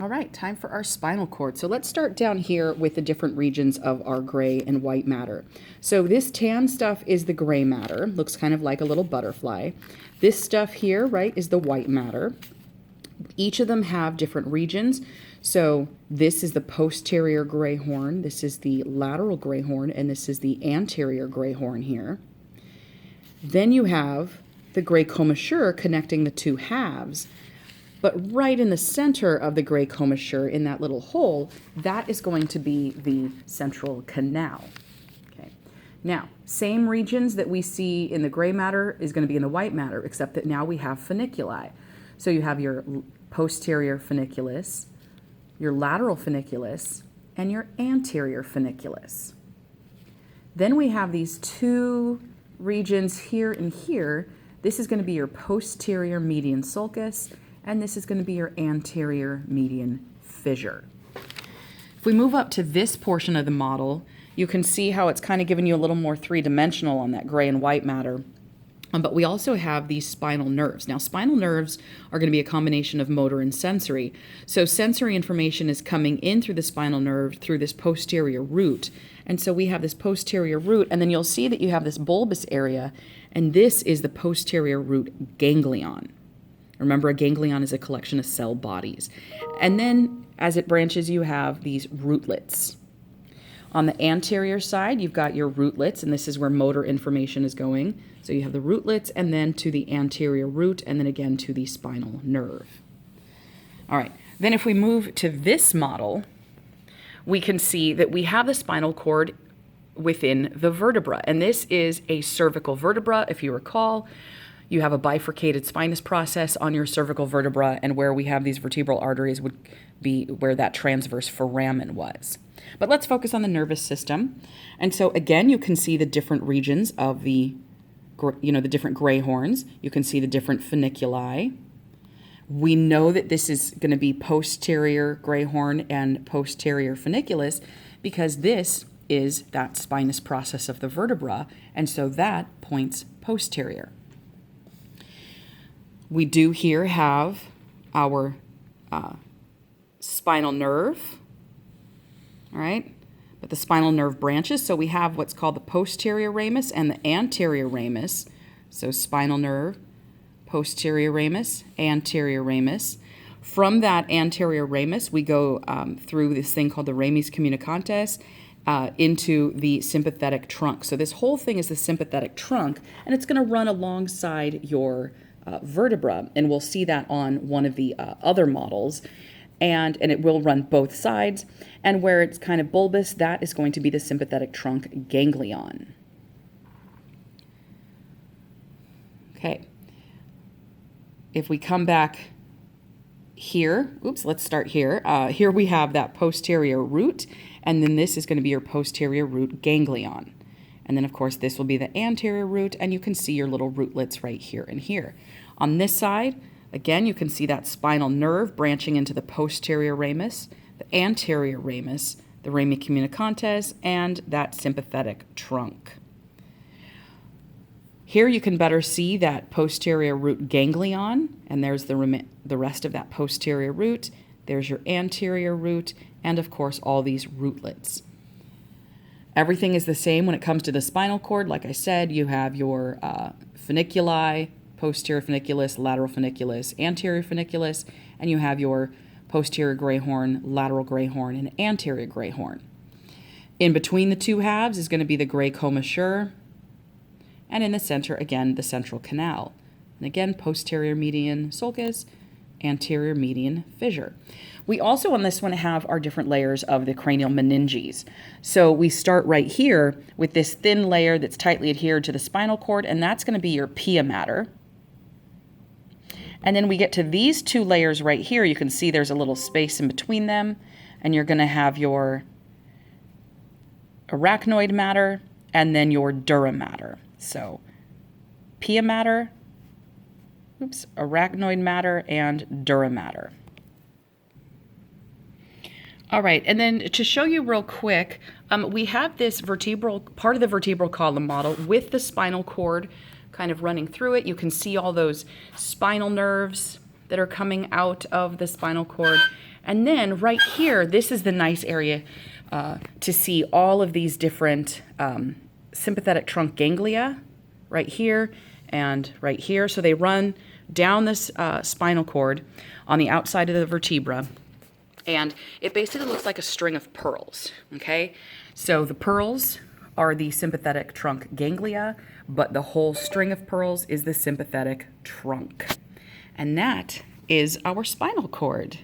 All right, time for our spinal cord. So let's start down here with the different regions of our gray and white matter. So this tan stuff is the gray matter, looks kind of like a little butterfly. This stuff here, right, is the white matter. Each of them have different regions. So this is the posterior gray horn, this is the lateral gray horn, and this is the anterior gray horn here. Then you have the gray commissure connecting the two halves. But right in the center of the gray commissure, in that little hole, that is going to be the central canal. Okay. Now, same regions that we see in the gray matter is going to be in the white matter, except that now we have funiculi. So you have your posterior funiculus, your lateral funiculus, and your anterior funiculus. Then we have these two regions here and here. This is going to be your posterior median sulcus, and this is going to be your anterior median fissure. If we move up to this portion of the model, you can see how it's kind of giving you a little more three-dimensional on that gray and white matter. But we also have these spinal nerves. Now, spinal nerves are going to be a combination of motor and sensory. So sensory information is coming in through the spinal nerve through this posterior root. And so we have this posterior root, and then you'll see that you have this bulbous area, and this is the posterior root ganglion. Remember, a ganglion is a collection of cell bodies. And then as it branches, you have these rootlets. On the anterior side, you've got your rootlets, and this is where motor information is going. So you have the rootlets, and then to the anterior root, and then again to the spinal nerve. All right, then if we move to this model, we can see that we have the spinal cord within the vertebra. And this is a cervical vertebra, if you recall. You have a bifurcated spinous process on your cervical vertebra, and where we have these vertebral arteries would be where that transverse foramen was. But let's focus on the nervous system. And so again, you can see the different regions of the different gray horns. You can see the different funiculi. We know that this is going to be posterior gray horn and posterior funiculus because this is that spinous process of the vertebra, and so that points posterior. We do here have our spinal nerve, all right? But the spinal nerve branches, so we have what's called the posterior ramus and the anterior ramus. So spinal nerve, posterior ramus, anterior ramus. From that anterior ramus, we go through this thing called the ramus communicantes into the sympathetic trunk. So this whole thing is the sympathetic trunk, and it's going to run alongside your vertebra, and we'll see that on one of the other models, and it will run both sides, and where it's kind of bulbous, that is going to be the sympathetic trunk ganglion. Okay, if we come back here, let's start here. Here we have that posterior root, and then this is going to be your posterior root ganglion. And then, of course, this will be the anterior root, and you can see your little rootlets right here and here. On this side, again, you can see that spinal nerve branching into the posterior ramus, the anterior ramus, the ramus communicantes, and that sympathetic trunk. Here you can better see that posterior root ganglion, and there's the rest of that posterior root. There's your anterior root, and, of course, all these rootlets. Everything is the same when it comes to the spinal cord. Like I said, you have your funiculi, posterior funiculus, lateral funiculus, anterior funiculus, and you have your posterior gray horn, lateral gray horn, and anterior gray horn. In between the two halves is going to be the gray commissure, and in the center, again, the central canal. And again, posterior median sulcus, anterior median fissure. We also on this one have our different layers of the cranial meninges. So we start right here with this thin layer that's tightly adhered to the spinal cord, and that's going to be your pia mater. And then we get to these two layers right here. You can see there's a little space in between them, and you're going to have your arachnoid matter and then your dura mater. So pia mater, arachnoid matter, and dura mater. All right, and then to show you real quick, we have this part of the vertebral column model with the spinal cord kind of running through it. You can see all those spinal nerves that are coming out of the spinal cord. And then right here, this is the nice area to see all of these different sympathetic trunk ganglia right here and right here. So they run down this spinal cord on the outside of the vertebra. And it basically looks like a string of pearls, okay? So the pearls are the sympathetic trunk ganglia, but the whole string of pearls is the sympathetic trunk. And that is our spinal cord.